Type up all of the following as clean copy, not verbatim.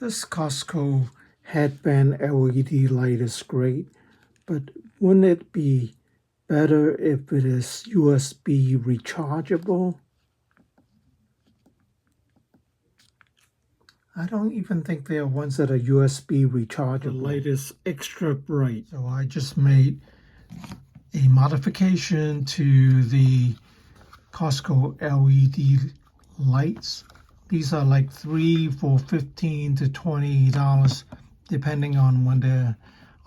This Costco headband LED light is great, but wouldn't it be better if it is USB rechargeable? I don't even think there are ones that are USB rechargeable. The light is extra bright, so I just made a modification to the Costco LED lights. These are like 3 for $15 to $20, depending on when they're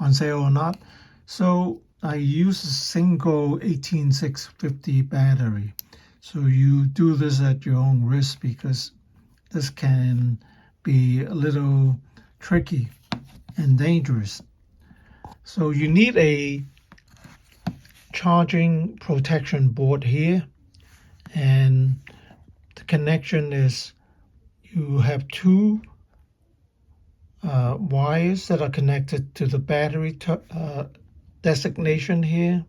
on sale or not. So I use a single 18650 battery. So you do this at your own risk, because this can be a little tricky and dangerous. So you need a charging protection board here, and the connection is you have two wires that are connected to the battery designation here.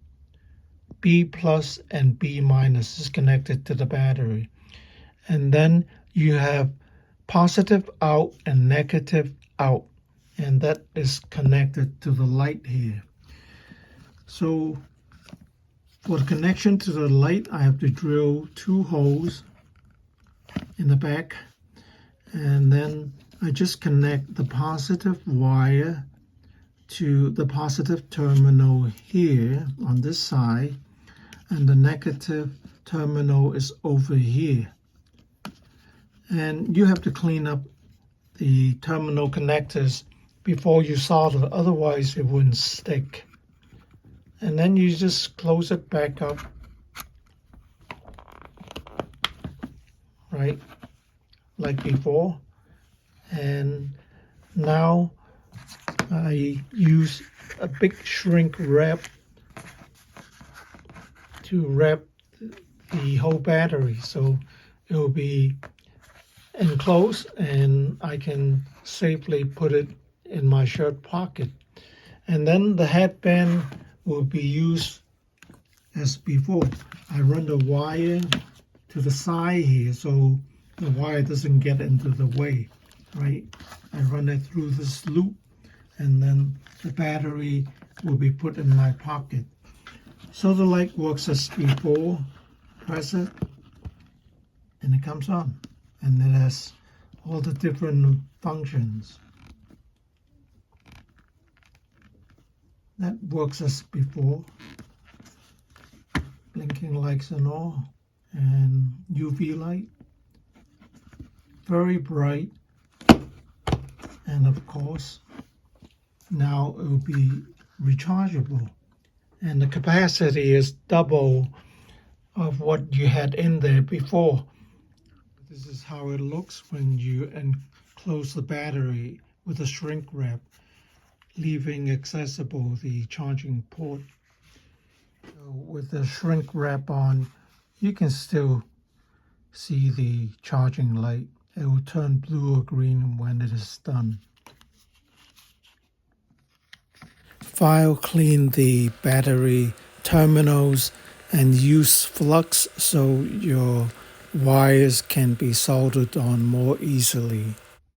B plus and B minus is connected to the battery, and then you have positive out and negative out, and that is connected to the light here. So for the connection to the light, I have to drill 2 holes in the back, and then I just connect the positive wire to the positive terminal here on this side, and the negative terminal is over here. And you have to clean up the terminal connectors before you solder, otherwise it wouldn't stick. And then you just close it back up, right, like before. And now I use a big shrink wrap to wrap the whole battery, so it will be enclosed and I can safely put it in my shirt pocket. And then the headband will be used as before. I run the wire to the side here so the wire doesn't get into the way, right? I run it through this loop, and then the battery will be put in my pocket. So the light works as before. Press it and it comes on, and it has all the different functions. That works as before, blinking lights and all, and UV light, very bright. And of course, now it will be rechargeable, and the capacity is double of what you had in there before. This is how it looks when you enclose the battery with a shrink wrap, leaving accessible the charging port. So with the shrink wrap on, you can still see the charging light. It will turn blue or green when it is done. File clean the battery terminals and use flux so your wires can be soldered on more easily.